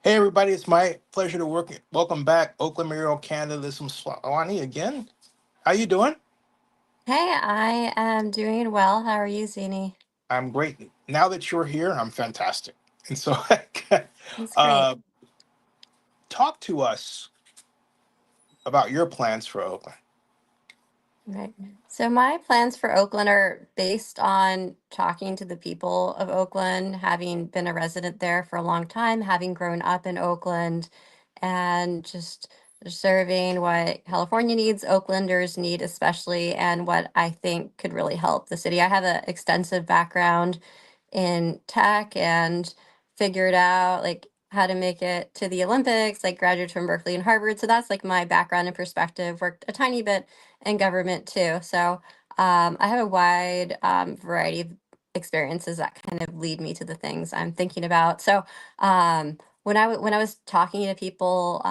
Hey everybody, it's my pleasure to welcome back Oakland, Mario, Canada. This is Swaney again. How you doing? Hey, I am doing well. How are you, Zennie? I'm great. Now that you're here, I'm fantastic. And so, That's great. uh, talk to us about your plans for Oakland. Right. So my plans for Oakland are based on talking to the people of Oakland, having been a resident there for a long time, having grown up in Oakland, and just serving what California needs, Oaklanders need especially, and what I think could really help the city. I have an extensive background in tech and figured out like how to make it to the Olympics, like graduated from Berkeley and Harvard. So that's like my background and perspective. Worked a tiny bit in government too. So I have a wide variety of experiences that kind of lead me to the things I'm thinking about. So when I was talking to people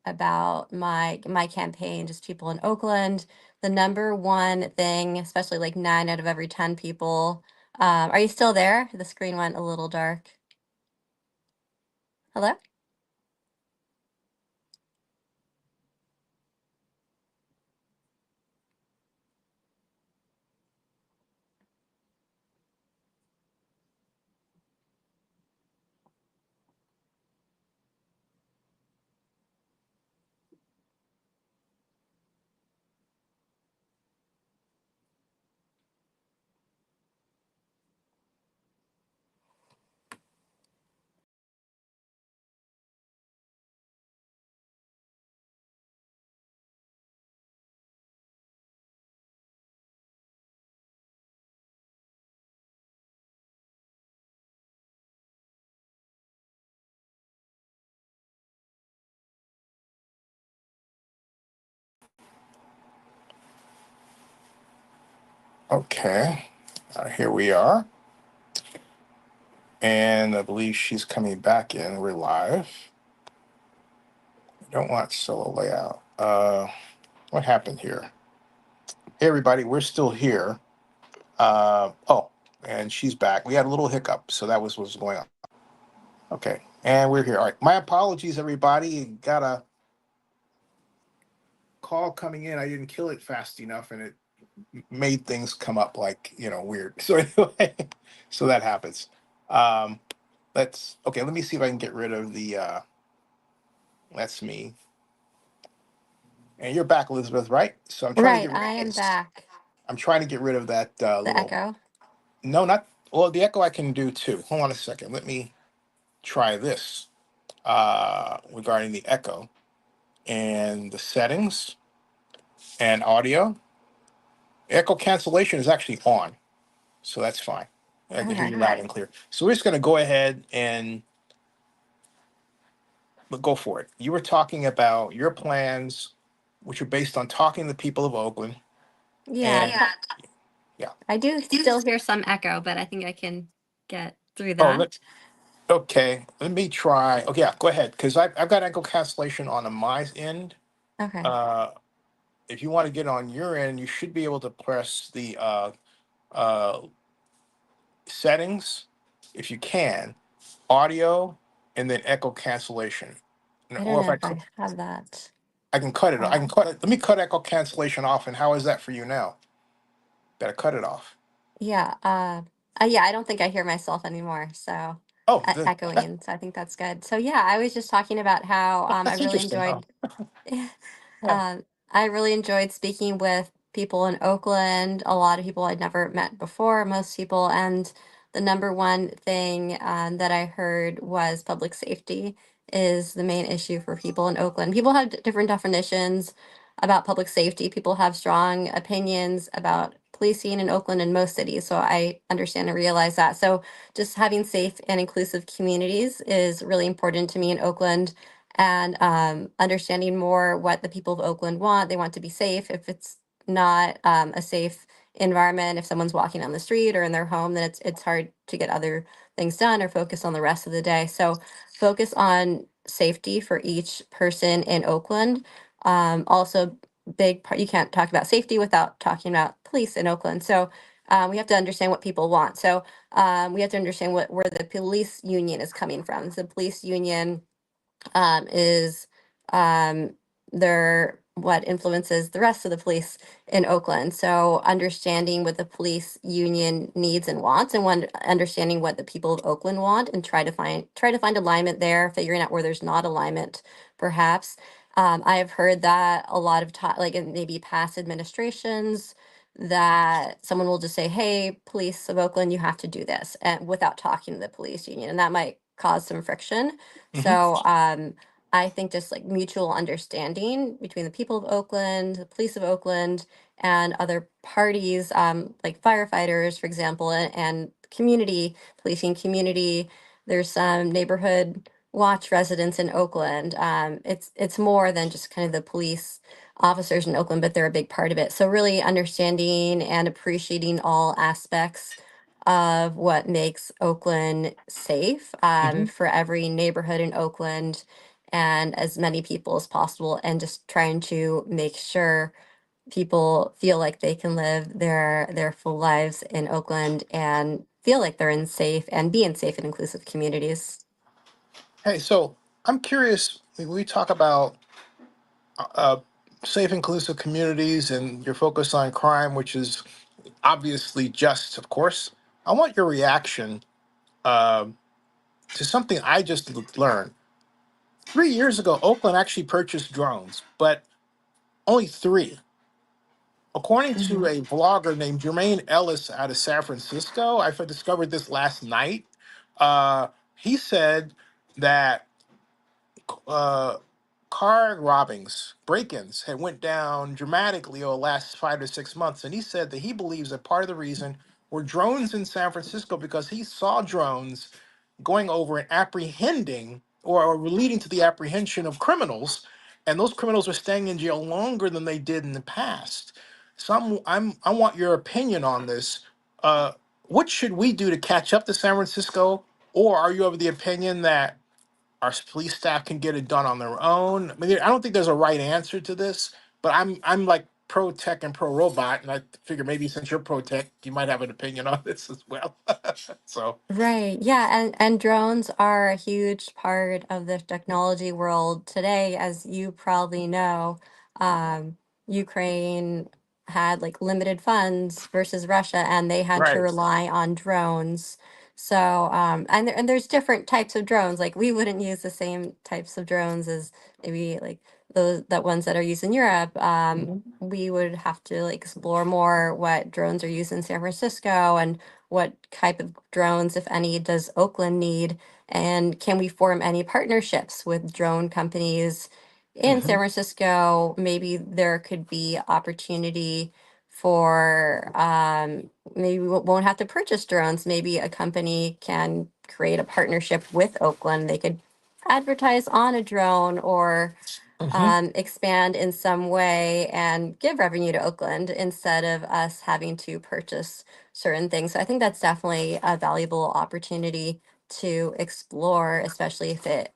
about my campaign, just people in Oakland, the number one thing, especially like 9 out of every 10 people, are you still there? The screen went a little dark. Hello? Okay, here we are, and I believe she's coming back in. We're live. I don't want solo layout. What happened here? Hey everybody, we're still here. Oh, and she's back. We had a little hiccup, so that was what's going on. Okay, and we're here. All right, my apologies, everybody. Got a call coming in. I didn't kill it fast enough, and it made things come up like weird. So anyway, so that happens. Um, let's okay. Let me see if I can get rid of the. That's me, and you're back, Elizabeth, right? So I'm trying to Right, get rid. I am back. I'm trying to get rid of that The little. echo. No, not well. The echo I can do too. Hold on a second. Let me try this regarding the echo and the settings and audio. Echo cancellation is actually on, so that's fine. I can hear Okay. you loud and clear. So we're just going to go ahead and go for it. You were talking about your plans, which are based on talking to the people of Oakland, Yeah, and yeah. I do still hear some echo, but I think I can get through Oh, that. okay. Let me try. Okay, yeah, go ahead, because I've got echo cancellation on my end. Okay. Uh, if you want to get on your end, you should be able to press the uh, settings, if you can, audio, and then echo cancellation. I don't Or if know if I have that. I can cut it. I Uh, can cut it. Let me cut echo cancellation off. And how is that for you now? Got to cut it off. yeah. Yeah, I don't think I hear myself anymore. So Oh, the, echoing. So I think that's good. So yeah, I was just talking about how I that's really interesting. Huh? enjoyed Yeah. Um, I really enjoyed speaking with people in Oakland, a lot of people I'd never met before, most people. And the number one thing that I heard was public safety is the main issue for people in Oakland. People have different definitions about public safety. People have strong opinions about policing in Oakland and most cities. So I understand and realize that. So just having safe and inclusive communities is really important to me in Oakland, and understanding more what the people of Oakland want. They want to be safe. If it's not a safe environment, if someone's walking on the street or in their home, then it's hard to get other things done or focus on the rest of the day. So focus on safety for each person in Oakland. Also, big part, you can't talk about safety without talking about police in Oakland. So we have to understand what people want. So we have to understand where the police union is coming from. The police union is um, what influences the rest of the police in Oakland. So understanding what the police union needs and wants, and understanding what the people of Oakland want, and try to find alignment there, figuring out where there's not alignment, perhaps. I have heard that a lot of time, like in maybe past administrations, that someone will just say, "Hey, police of Oakland, you have to do this," and without talking to the police union, and that might cause some friction. Hmm. So I think just like mutual understanding between the people of Oakland, the police of Oakland, and other parties, like firefighters, for example, and community policing community. There's some neighborhood watch residents in Oakland. It's more than just kind of the police officers in Oakland, but they're a big part of it. So really understanding and appreciating all aspects of what makes Oakland safe, Hmm. for every neighborhood in Oakland and as many people as possible, and just trying to make sure people feel like they can live their full lives in Oakland and feel like they're in safe and be in safe and inclusive communities. Hey, so I'm curious. We talk about uh, safe, inclusive communities, and your focus on crime, which is obviously just, of course. I want your reaction uh, to something I just learned. 3 years ago, Oakland actually purchased drones, but only three. According to Mhm. a vlogger named Jermaine Ellis out of San Francisco, I discovered this last night. He said that uh, car robbings, break-ins had went down dramatically over the last 5 to 6 months, and he said that he believes that part of the reason were drones in San Francisco because he saw drones going over and apprehending or leading to the apprehension of criminals, and those criminals are staying in jail longer than they did in the past. So I want your opinion on this. Uh, what should we do to catch up to San Francisco, or are you of the opinion that our police staff can get it done on their own? I mean, I don't think there's a right answer to this, but I'm like pro tech and pro robot, and I figure maybe since you're pro tech, you might have an opinion on this as well. So Right. Yeah. And drones are a huge part of the technology world today. As you probably know, um, Ukraine had like limited funds versus Russia, and they had to right. rely on drones. So, and there's different types of drones. Like we wouldn't use the same types of drones as maybe like those that ones that are used in Europe. We would have to like explore more what drones are used in San Francisco, and what type of drones, if any, does Oakland need? And can we form any partnerships with drone companies in San Hmm. Francisco? Maybe there could be opportunity for, maybe we won't have to purchase drones. Maybe a company can create a partnership with Oakland. They could advertise on a drone, or Hmm. expand in some way and give revenue to Oakland instead of us having to purchase certain things. So I think that's definitely a valuable opportunity to explore, especially if it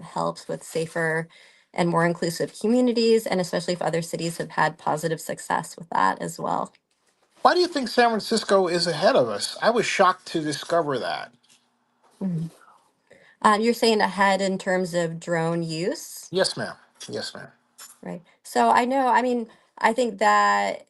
helps with safer and more inclusive communities, and especially if other cities have had positive success with that as well. Why do you think San Francisco is ahead of us? I was shocked to discover that. Mhm. You're saying ahead in terms of drone use, Yes, ma'am. Yes, ma'am. right? So I know, I mean, I think that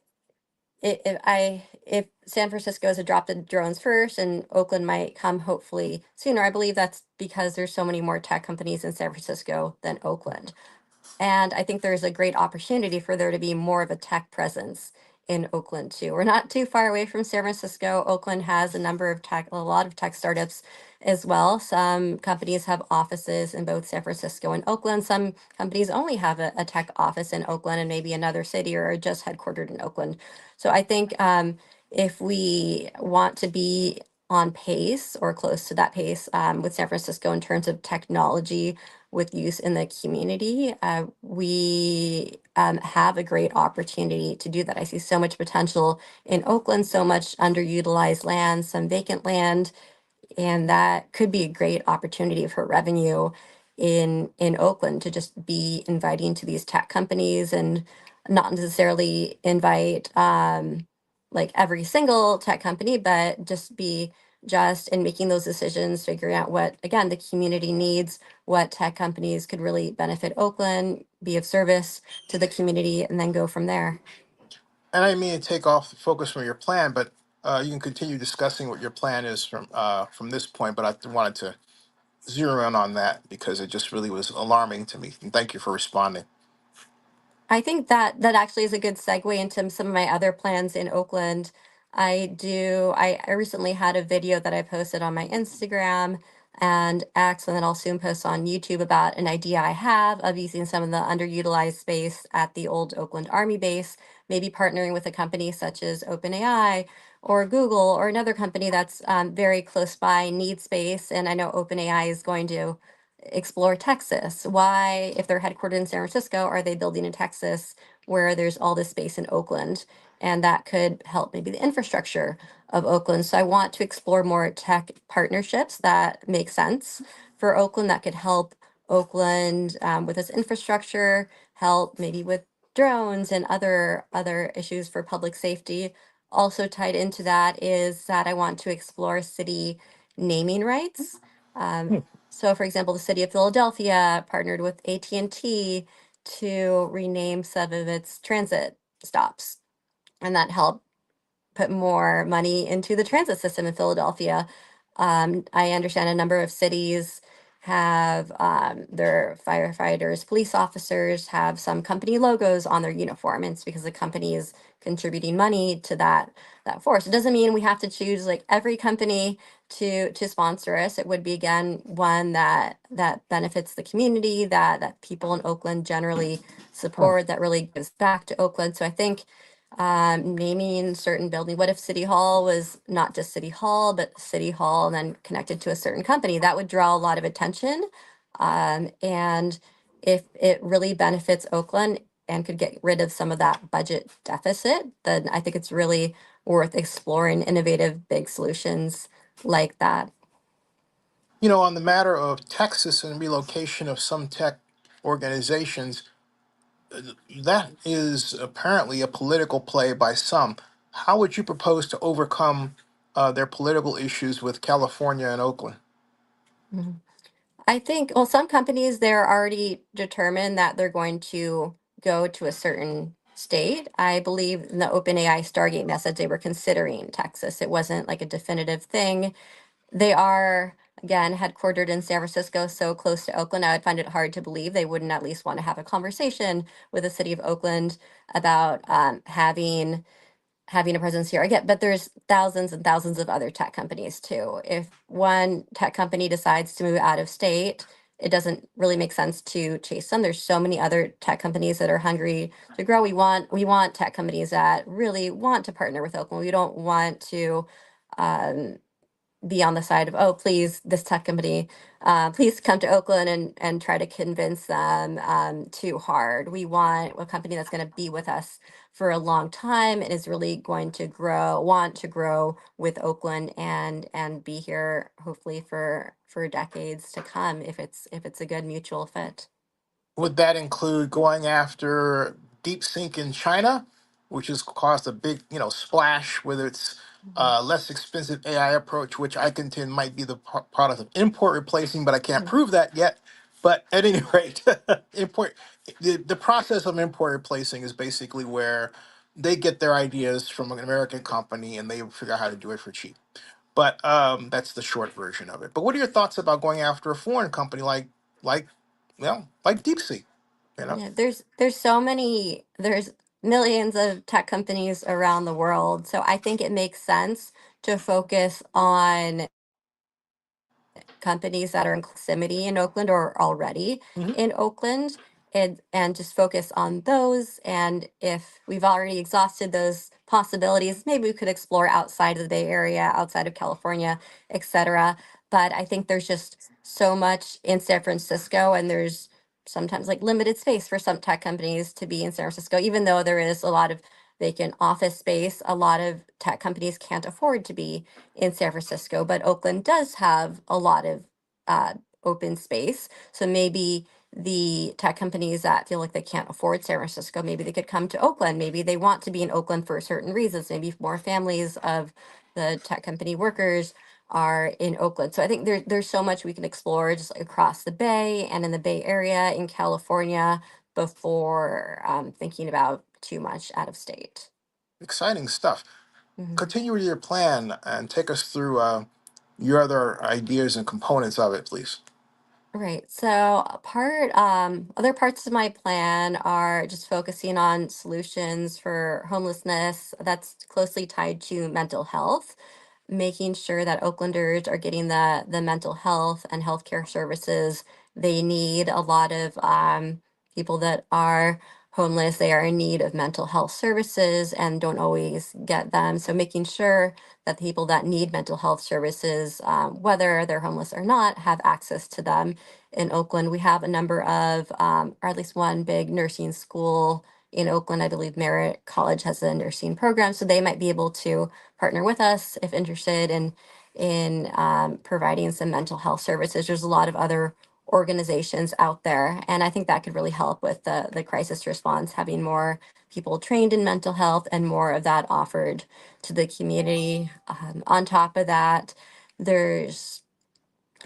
if San Francisco has dropped the drones first, and Oakland might come hopefully sooner, I believe that's because there's so many more tech companies in San Francisco than Oakland. And I think there's a great opportunity for there to be more of a tech presence in Oakland too. We're not too far away from San Francisco. Oakland has a lot of tech startups as well. Some companies have offices in both San Francisco and Oakland. Some companies only have a tech office in Oakland and maybe another city, or are just headquartered in Oakland. So I think, if we want to be on pace or close to that pace, with San Francisco in terms of technology with use in the community, we have a great opportunity to do that. I see so much potential in Oakland, so much underutilized land, some vacant land, and that could be a great opportunity for revenue in Oakland, to just be inviting to these tech companies, and not necessarily invite like every single tech company, but just be just in making those decisions, figuring out what, again, the community needs, what tech companies could really benefit Oakland, be of service to the community, and then go from there. And I didn't mean to take off the focus from your plan, but you can continue discussing what your plan is from this point. But I wanted to zero in on that because it just really was alarming to me. And thank you for responding. I think that that actually is a good segue into some of my other plans in Oakland. I recently had a video that I posted on my Instagram and X, and then I'll soon post on YouTube about an idea I have of using some of the underutilized space at the old Oakland Army base, maybe partnering with a company such as OpenAI or Google or another company that's very close by, needs space. And I know OpenAI is going to explore Texas. Why, if they're headquartered in San Francisco, are they building in Texas where there's all this space in Oakland? And that could help maybe the infrastructure of Oakland. So I want to explore more tech partnerships that make sense for Oakland that could help Oakland with its infrastructure, help maybe with drones and other issues for public safety. Also tied into that is that I want to explore city naming rights. Um, so, for example, the city of Philadelphia partnered with AT&T to rename some of its transit stops, and that helped put more money into the transit system in Philadelphia. I understand a number of cities have their firefighters, police officers have some company logos on their uniform. And it's because the company is contributing money to that force. It doesn't mean we have to choose like every company to sponsor us. It would be again one that benefits the community, that people in Oakland generally support, that really gives back to Oakland. So I think naming certain building. What if City Hall was not just City Hall, but City Hall and then connected to a certain company? That would draw a lot of attention. And if it really benefits Oakland and could get rid of some of that budget deficit, then I think it's really worth exploring innovative big solutions like that. You know, on the matter of Texas and relocation of some tech organizations, that is apparently a political play by some. How would you propose to overcome their political issues with California and Oakland? Mhm. I think, well, some companies, they're already determined that they're going to go to a certain state. I believe in the OpenAI Stargate message, they were considering Texas. It wasn't like a definitive thing. They are, again, headquartered in San Francisco, so close to Oakland. I would find it hard to believe they wouldn't at least want to have a conversation with the city of Oakland about having a presence here. Again, but there's thousands and thousands of other tech companies too. If one tech company decides to move out of state, it doesn't really make sense to chase them. There's so many other tech companies that are hungry to grow. We want tech companies that really want to partner with Oakland. We don't want to um, be on the side of, oh, please, this tech company, please come to Oakland and try to convince them too hard. We want a company that's going to be with us for a long time and is really going to want to grow with Oakland and be here hopefully for decades to come if it's a good mutual fit. Would that include going after deep sink in China, which has caused a big, splash with its Mhm. less expensive AI approach, which I contend might be the product of import replacing, but I can't Mhm. prove that yet. But at any rate, import the process of import replacing is basically where they get their ideas from an American company and they figure out how to do it for cheap. But that's the short version of it. But what are your thoughts about going after a foreign company like like DeepSeek? You know, Yeah, there's so many, there's millions of tech companies around the world. So I think it makes sense to focus on companies that are in proximity in Oakland or already hmm in Oakland and just focus on those. And if we've already exhausted those possibilities, maybe we could explore outside of the Bay Area, outside of California, etc. But I think there's just so much in San Francisco, and there's sometimes like limited space for some tech companies to be in San Francisco, even though there is a lot of vacant office space. A lot of tech companies can't afford to be in San Francisco, but Oakland does have a lot of uh, open space. So maybe the tech companies that feel like they can't afford San Francisco, maybe they could come to Oakland. Maybe they want to be in Oakland for certain reasons. Maybe more families of the tech company workers are in Oakland. So I think there's so much we can explore just like across the Bay and in the Bay Area in California before thinking about too much out of state. Exciting stuff. Mhm. Continue with your plan and take us through your other ideas and components of it, please. Right. So other parts of my plan are just focusing on solutions for homelessness that's closely tied to mental health, making sure that Oaklanders are getting the mental health and healthcare services they need. A lot of people that are homeless, they are in need of mental health services and don't always get them. So making sure that the people that need mental health services, whether they're homeless or not, have access to them. In Oakland, we have a number of, or at least one big nursing school in Oakland. I believe Merritt College has a nursing program, so they might be able to partner with us if interested in providing some mental health services. There's a lot of other organizations out there, and I think that could really help with the crisis response, having more people trained in mental health and more of that offered to the community. On top of that, there's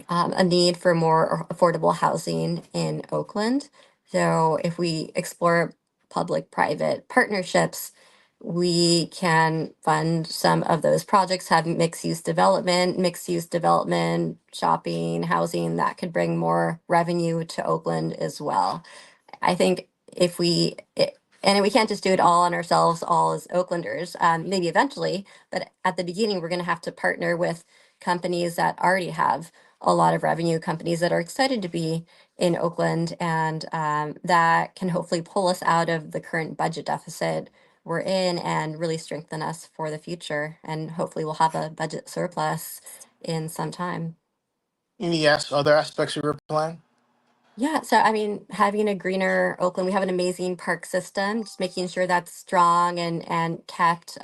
a need for more affordable housing in Oakland. So if we explore public-private partnerships, we can fund some of those projects, have mixed use development, shopping, housing that could bring more revenue to Oakland as well. I think if and we can't just do it all on ourselves, all as Oaklanders, maybe eventually, but at the beginning, we're going to have to partner with companies that already have a lot of revenue, companies that are excited to be in Oakland, and that can hopefully pull us out of the current budget deficit we're in and really strengthen us for the future. And hopefully, we'll have a budget surplus in some time. Any other aspects of your plan? Yeah, so I mean, having a greener Oakland, we have an amazing park system, just making sure that's strong and kept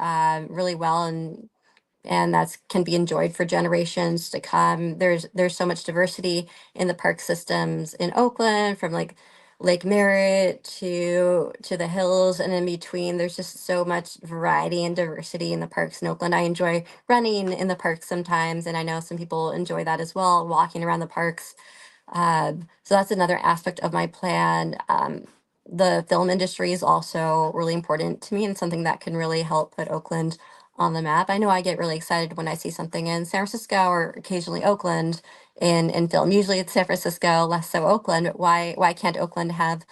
really well and that's can be enjoyed for generations to come. There's so much diversity in the park systems in Oakland, from like Lake Merritt to the hills and in between. There's just so much variety and diversity in the parks in Oakland. I enjoy running in the parks sometimes, and I know some people enjoy that as well, walking around the parks. So that's another aspect of my plan. The film industry is also really important to me and something that can really help put Oakland on the map. I know I get really excited when I see something in San Francisco or occasionally Oakland in film. Usually it's San Francisco, less so Oakland. But why can't Oakland have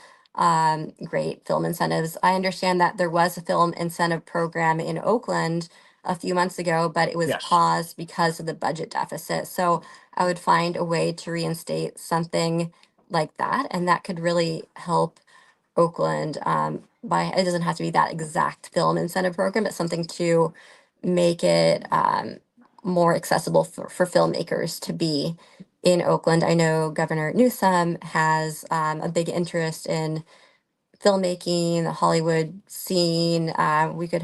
great film incentives? I understand that there was a film incentive program in Oakland a few months ago, but it was Yes. paused because of the budget deficit. So I would find a way to reinstate something like that, and that could really help Oakland. By it doesn't have to be that exact film incentive program, but something to make it more accessible for filmmakers to be in Oakland. I know Governor Newsom has a big interest in filmmaking, the Hollywood scene. We could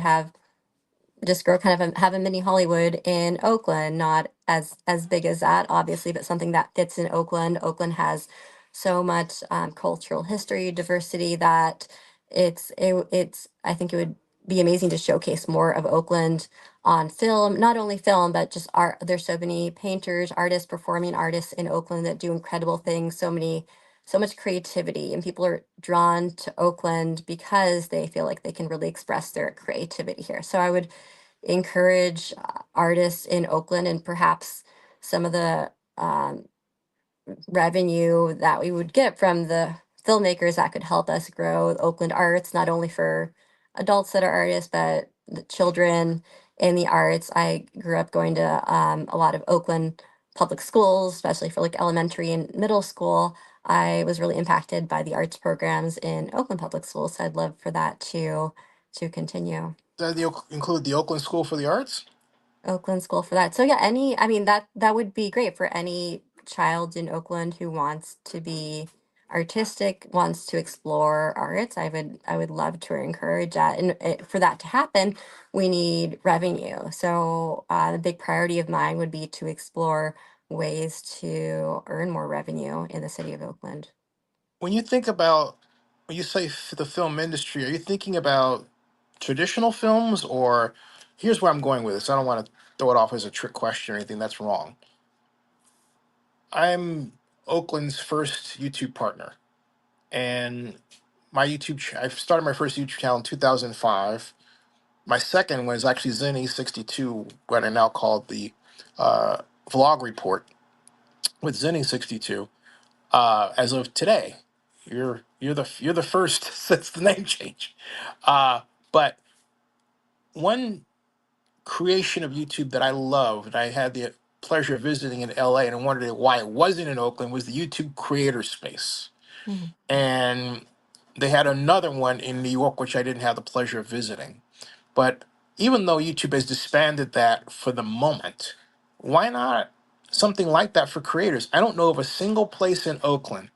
just grow kind of have a mini Hollywood in Oakland, not as big as that, obviously, but something that fits in Oakland. Oakland has so much cultural history, diversity that it's I think it would be amazing to showcase more of Oakland on film, not only film, but just art. There's so many painters, artists, performing artists in Oakland that do incredible things, so much creativity, and people are drawn to Oakland because they feel like they can really express their creativity here. So I would encourage artists in Oakland, and perhaps some of the revenue that we would get from the filmmakers that could help us grow Oakland arts, not only for adults that are artists, but the children in the arts. I grew up going to a lot of Oakland public schools, especially for like elementary and middle school. I was really impacted by the arts programs in Oakland public schools. So I'd love for that to continue. Does that include the Oakland School for the Arts? Oakland School for that. So yeah, I mean that would be great for any child in Oakland who wants to be artistic, wants to explore arts. I would love to encourage that. And for that to happen, we need revenue. So the big priority of mine would be to explore ways to earn more revenue in the city of Oakland. When you think about, when you say the film industry, are you thinking about traditional films, or here's where I'm going with this. I don't want to throw it off as a trick question or anything. That's wrong. I'm Oakland's first YouTube partner, and I started my first YouTube channel in 2005. My second one is actually Zennie 62, what I now call the uh, Vlog Report with Zennie 62. As of today, you're the first since the name change. Uh, but one creation of YouTube that I love, and I had the pleasure of visiting in LA, and I wondered why it wasn't in Oakland, was the YouTube Creator Space. Mhm. And they had another one in New York, which I didn't have the pleasure of visiting. But even though YouTube has disbanded that for the moment, why not something like that for creators? I don't know of a single place in Oakland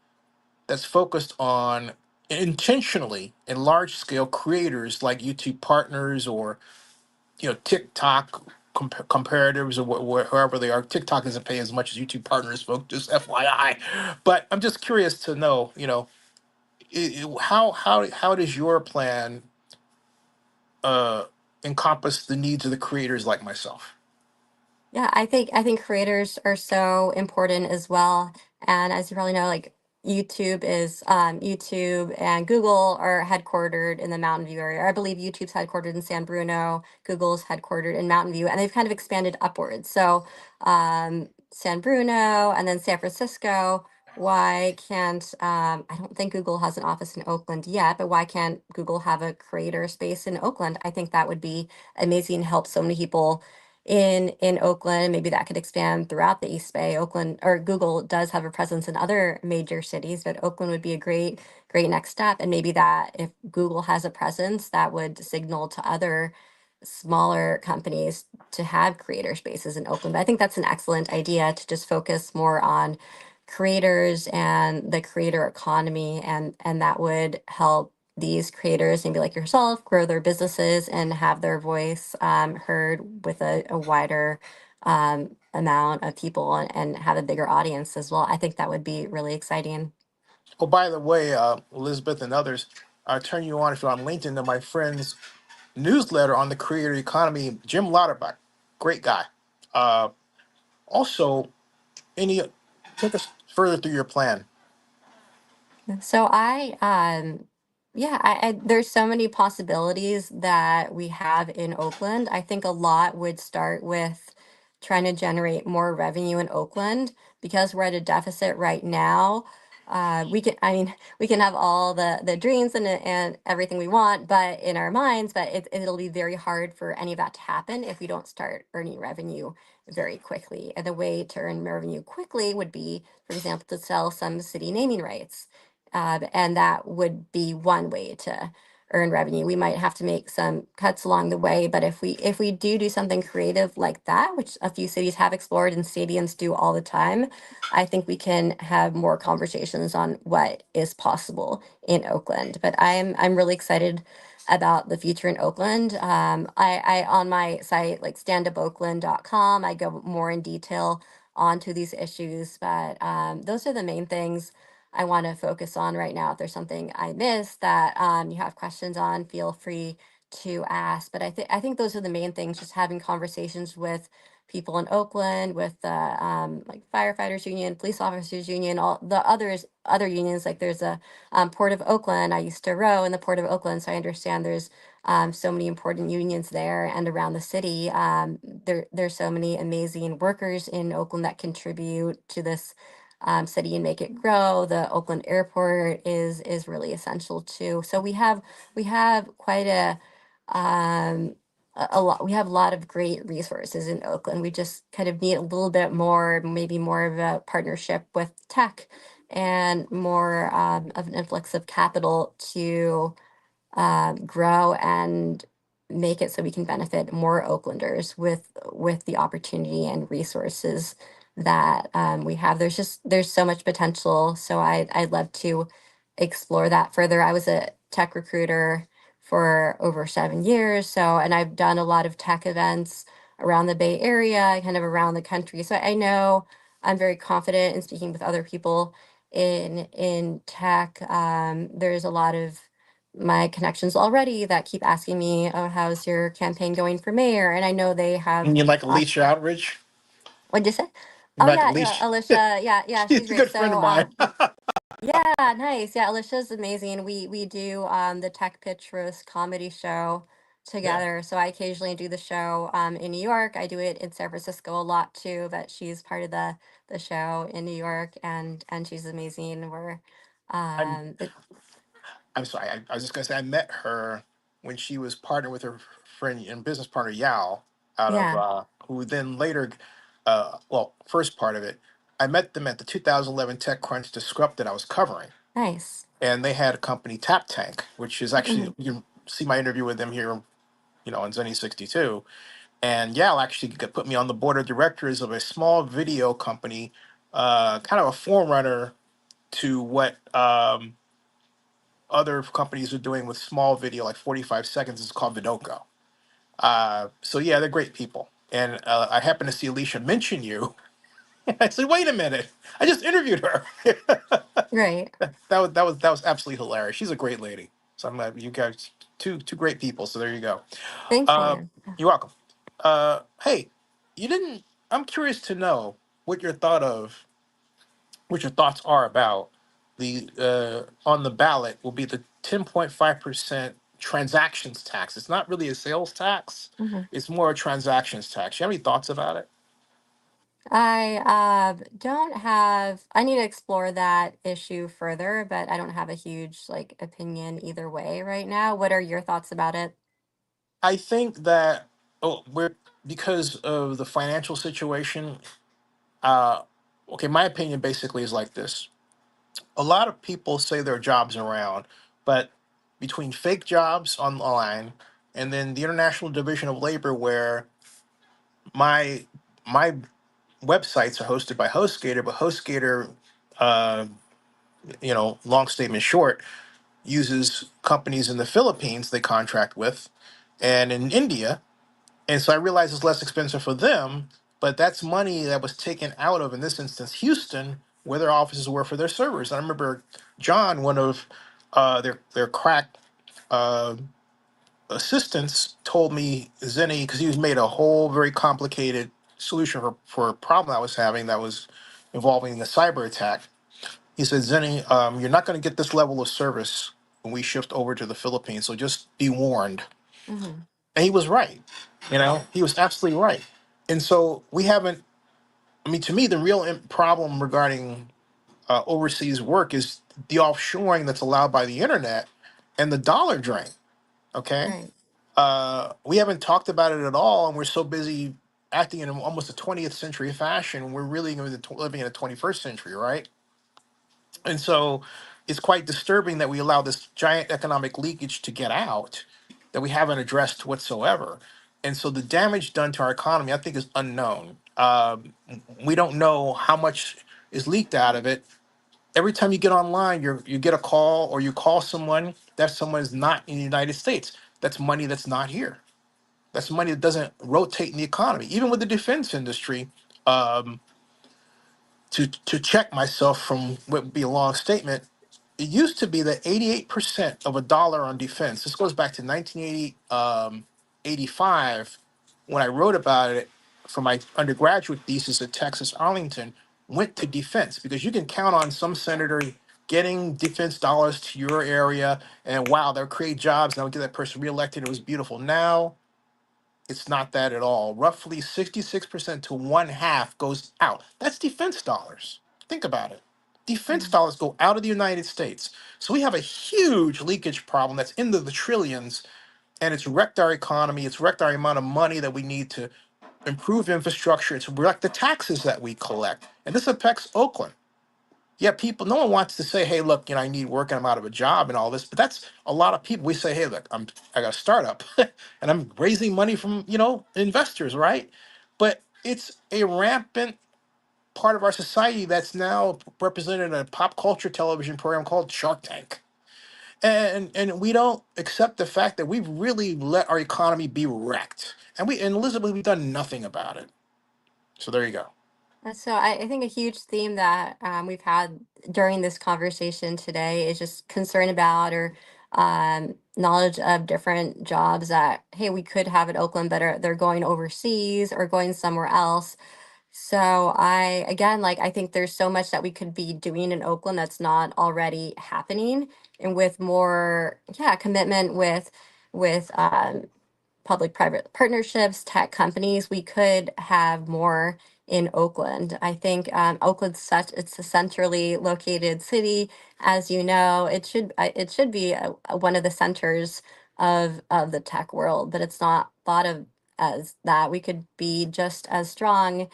that's focused on intentionally and large scale creators like YouTube partners or TikTok comparatives or wherever they are. TikTok doesn't pay as much as YouTube partners, folks. Just FYI. But I'm just curious to know, how does your plan uh, encompass the needs of the creators like myself? Yeah, I think creators are so important as well. And as you probably know, like YouTube and Google are headquartered in the Mountain View area. I believe YouTube's headquartered in San Bruno, Google's headquartered in Mountain View, and they've kind of expanded upwards. So San Bruno and then San Francisco. Why can't I don't think Google has an office in Oakland yet, but why can't Google have a creator space in Oakland? I think that would be amazing, help so many people in Oakland. Maybe that could expand throughout the East Bay. Oakland or Google does have a presence in other major cities, but Oakland would be a great next step. And maybe that if Google has a presence, that would signal to other smaller companies to have creator spaces in Oakland. But I think that's an excellent idea to just focus more on creators and the creator economy, and that would help these creators, maybe like yourself, grow their businesses and have their voice heard with a wider amount of people, and have a bigger audience as well. I think that would be really exciting. Oh, by the way, Elizabeth and others, I turn you on if you're on LinkedIn to my friend's newsletter on the creator economy, Jim Lauterbach. Great guy. Uh, Also, any take us further through your plan. So I there's so many possibilities that we have in Oakland. I think a lot would start with trying to generate more revenue in Oakland because we're at a deficit right now. I mean, we can have all the dreams and everything we want, but in our minds, but it'll be very hard for any of that to happen if we don't start earning revenue very quickly. And the way to earn revenue quickly would be, for example, to sell some city naming rights, and that would be one way to earn revenue. We might have to make some cuts along the way, but if we do something creative like that, which a few cities have explored and stadiums do all the time, I think we can have more conversations on what is possible in Oakland. But I'm really excited about the future in Oakland. I on my site, like standupoakland.com, I go more in detail onto these issues, but those are the main things I want to focus on right now. If there's something I missed that you have questions on, feel free to ask. But I think those are the main things. Just having conversations with people in Oakland, with the like firefighters union, police officers union, all the other unions. Like there's a Port of Oakland. I used to row in the Port of Oakland, so I understand there's so many important unions there and around the city. There's so many amazing workers in Oakland that contribute to this city and make it grow. The Oakland Airport is really essential too. So we have quite a lot. We have a lot of great resources in Oakland. We just kind of need a little bit more, maybe more of a partnership with tech and more of an influx of capital to grow and make it so we can benefit more Oaklanders with the opportunity and resources that we have. There's so much potential. So I'd love to explore that further. I was a tech recruiter for over 7 years. So, and I've done a lot of tech events around the Bay Area, kind of around the country. So I know I'm very confident in speaking with other people in tech. There's a lot of my connections already that keep asking me, "Oh, how's your campaign going for mayor?" And I know they have. And you like Alicia Outridge? What'd you say? You Oh like yeah, yeah, Alicia? Alicia. Yeah, yeah, she's She's a great. good friend of So mine. yeah, nice. Yeah, Alicia's amazing. We do the Tech Pitch Roast comedy show Yeah. together. So I occasionally do the show in New York. I do it in San Francisco a lot too, but she's part of the show in New York, and she's amazing. We're I'm it, I'm sorry. I was just gonna say I met her when she was partnered with her friend and business partner Yao out of yeah, who then later, well, first part of it, I met them at the 2011 TechCrunch Disrupt that I was covering, nice. and they had a company Tap Tank, which is actually Hmm. you can see my interview with them here, on Zennie 62, and Yao actually put me on the board of directors of a small video company, kind of a forerunner to what other companies are doing with small video, like 45 seconds. It's called Vidoko. So yeah, they're great people. And I happened to see Alicia mention you. I said, "Wait a minute! I just interviewed her." Great. That was absolutely hilarious. She's a great lady. So I'm glad you guys two great people. So there you go. Thanks, Uh, man. Yeah. you're welcome. Hey, you didn't. I'm curious to know what your thoughts are about the on the ballot will be the 10.5% transactions tax. It's not really a sales tax. Mm-hmm. It's more a transactions tax. You have any thoughts about it? I don't have, I need to explore that issue further, but I don't have a huge like opinion either way right now. What are your thoughts about it? I think that, we're because of the financial situation. Uh, okay, my opinion basically is like this. A lot of people say there are jobs around, but between fake jobs online and then the International Division of Labor, where my my websites are hosted by HostGator, but HostGator, uh, long statement short, uses companies in the Philippines they contract with and in India. And so I realize it's less expensive for them, but that's money that was taken out of, in this instance, Houston, where their offices were for their servers. I remember John, one of their crack uh, assistants, told me Zenny, because he was made a whole very complicated solution for a problem I was having that was involving a cyber attack. He said, Zenny, you're not going to get this level of service when we shift over to the Philippines, so just be warned. Mm-hmm. And he was right. He was absolutely right. And so we haven't, I mean, to me, the real problem regarding overseas work is the offshoring that's allowed by the internet and the dollar drain. Okay. Right. We haven't talked about it at all. And we're so busy acting in almost a 20th century fashion. We're really living in a 21st century, right? And so it's quite disturbing that we allow this giant economic leakage to get out that we haven't addressed whatsoever. And so the damage done to our economy, I think, is unknown. We don't know how much is leaked out of it. Every time you get online, you get a call or you call someone, that someone is not in the United States. That's money that's not here. That's money that doesn't rotate in the economy. Even with the defense industry, um, to check myself from what would be a long statement, it used to be that 88% of a dollar on defense, this goes back to 1980, 85, when I wrote about it for my undergraduate thesis at Texas Arlington, went to defense because you can count on some senator getting defense dollars to your area and wow, they'll create jobs and they'll get that person reelected. It was beautiful. Now it's not that at all. Roughly 66% to one half goes out. That's defense dollars. Think about it. Defense Mm. dollars go out of the United States. So we have a huge leakage problem that's into the trillions, and it's wrecked our economy. It's wrecked our amount of money that we need to improve infrastructure. It's wrecked the taxes that we collect. And this affects Oakland. Yeah, people, no one wants to say, hey, look, I need work and I'm out of a job and all this, but that's a lot of people. We say, hey, look, I got a startup and I'm raising money from, investors, right? But it's a rampant part of our society that's now represented in a pop culture television program called Shark Tank. And we don't accept the fact that we've really let our economy be wrecked. And Elizabeth, we've done nothing about it. So there you go. So I think a huge theme that we've had during this conversation today is just concern about or knowledge of different jobs that, hey, we could have at Oakland, but they're going overseas or going somewhere else. So again, like, I think there's so much that we could be doing in Oakland that's not already happening. And with more, yeah, commitment with public-private partnerships, tech companies, we could have more in Oakland. I think Oakland's it's a centrally located city, as you know. It should be one of the centers of the tech world, but it's not thought of as that. We could be just as strong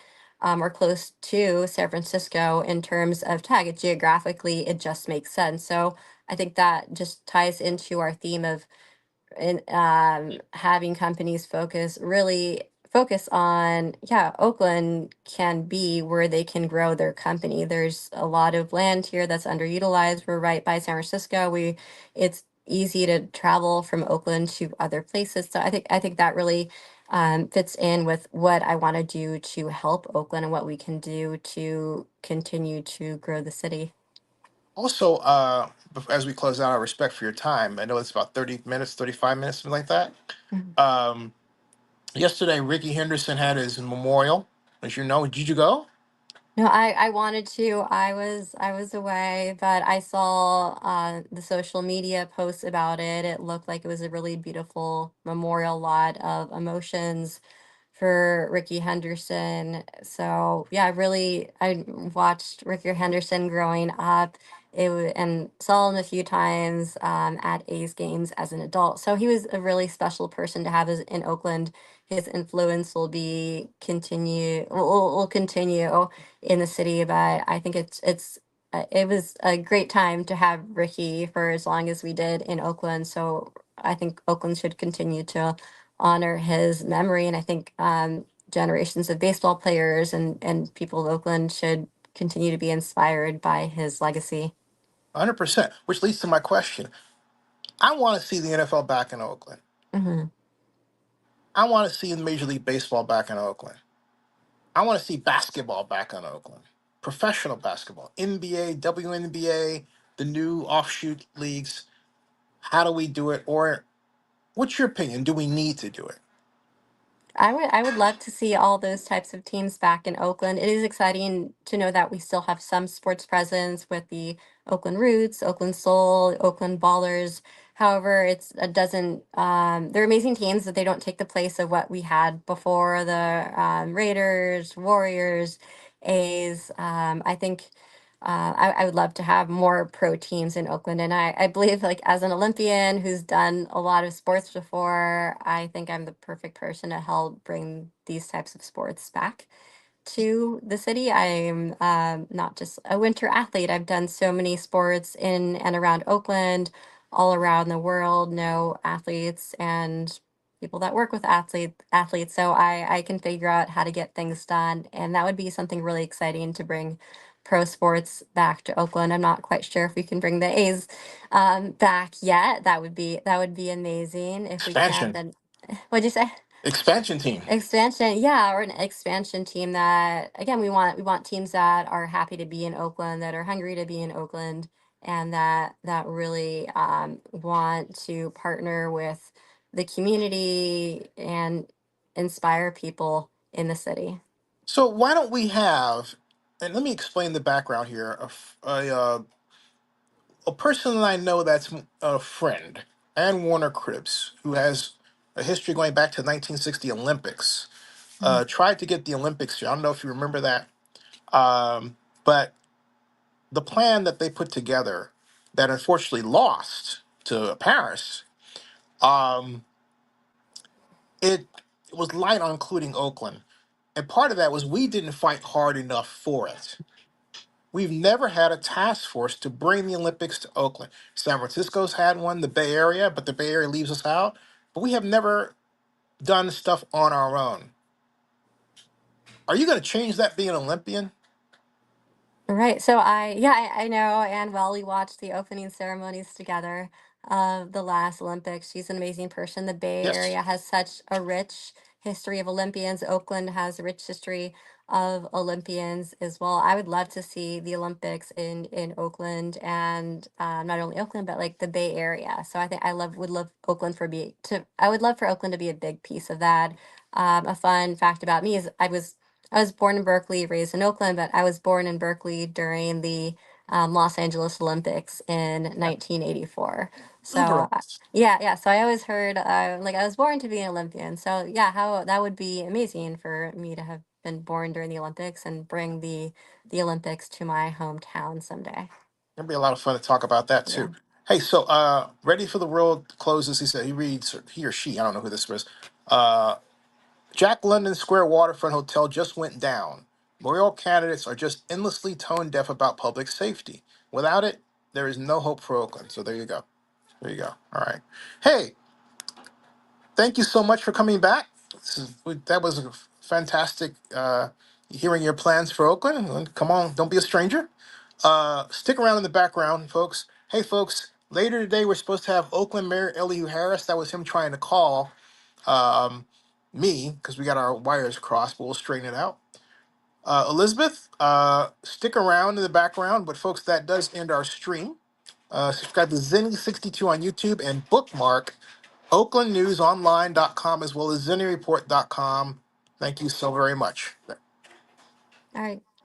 or close to San Francisco in terms of tech. Geographically, it just makes sense. So I think that just ties into our theme of in having companies really focus on, yeah, Oakland can be where they can grow their company. There's a lot of land here that's underutilized. We're right by San Francisco. It's easy to travel from Oakland to other places. So I think that really fits in with what I want to do to help Oakland and what we can do to continue to grow the city. Also, as we close out, our respect for your time. I know it's about 30 minutes, 35 minutes, something like that. Mhm. Um, Yesterday, Ricky Henderson had his memorial. As you know, did you go? No, I wanted to. I was away, but I saw the social media posts about it. It looked like it was a really beautiful memorial, lot of emotions for Ricky Henderson. So yeah, I watched Ricky Henderson growing up. And saw him a few times at A's games as an adult. So he was a really special person to have in Oakland. His influence will continue in the city, but I think it was a great time to have Ricky for as long as we did in Oakland. So I think Oakland should continue to honor his memory, and I think generations of baseball players and people of Oakland should continue to be inspired by his legacy. 100%. Which leads to my question. I want to see the NFL back in Oakland. Hmm. I want to see Major League Baseball back in Oakland. I want to see basketball back in Oakland. Professional basketball, NBA, WNBA, the new offshoot leagues. How do we do it? Or what's your opinion? Do we need to do it? I would love to see all those types of teams back in Oakland. It is exciting to know that we still have some sports presence with the Oakland Roots, Oakland Soul, Oakland Ballers. However, it doesn't. They're amazing teams, but they don't take the place of what we had before: the Raiders, Warriors, A's. I think. I would love to have more pro teams in Oakland. And I believe, like, as an Olympian who's done a lot of sports before, I think I'm the perfect person to help bring these types of sports back to the city. I'm not just a winter athlete. I've done so many sports in and around Oakland, all around the world, know athletes and people that work with athletes. So I can figure out how to get things done. And that would be something really exciting to bring pro sports back to Oakland. I'm not quite sure if we can bring the A's back yet. That would be amazing if we can. Expansion. Then what'd you say? Expansion team. Expansion, yeah, or an expansion team that, again, we want teams that are happy to be in Oakland, that are hungry to be in Oakland, and that really want to partner with the community and inspire people in the city. So why don't we have, and let me explain the background here. A person that I know that's a friend, Ann Warner Cribs, who has a history going back to the 1960 Olympics, Mhm. tried to get the Olympics here. I don't know if you remember that. But the plan that they put together that unfortunately lost to Paris, um, it, it was light on including Oakland. And part of that was we didn't fight hard enough for it. We've never had a task force to bring the Olympics to Oakland. San Francisco's had one, the Bay Area, but the Bay Area leaves us out. But we have never done stuff on our own. Are you going to change that being an Olympian? Right. So I know Anne well. We watched the opening ceremonies together of the last Olympics. She's an amazing person. The Bay Yes. Area has such a rich history of Olympians. Oakland has a rich history of Olympians as well. I would love to see the Olympics in Oakland, and not only Oakland but like the Bay Area. So I think I love would love Oakland for be to I would love for Oakland to be a big piece of that. A fun fact about me is I was born in Berkeley, raised in Oakland, but I was born in Berkeley during the Los Angeles Olympics in 1984. Uber. So yeah, yeah. So I always heard like I was born to be an Olympian. So yeah, how that would be amazing for me to have been born during the Olympics and bring the Olympics to my hometown someday. It'll be a lot of fun to talk about that Yeah. too. Hey, so ready for the world closes. He said he reads, or he or she, I don't know who this was. Uh, Jack London Square Waterfront Hotel just went down. Mayoral candidates are just endlessly tone deaf about public safety. Without it, there is no hope for Oakland. So there you go. There you go. All right. Hey, thank you so much for coming back. That was a fantastic hearing your plans for Oakland. Come on, don't be a stranger. Stick around in the background, folks. Hey, folks, later today we're supposed to have Oakland Mayor Elihu Harris. That was him trying to call um, me because we got our wires crossed, but we'll straighten it out. Elizabeth, stick around in the background, but folks, that does end our stream. Subscribe to Zennie62 on YouTube and bookmark oaklandnewsonline.com as well as zenniereport.com. Thank you so very much. All right.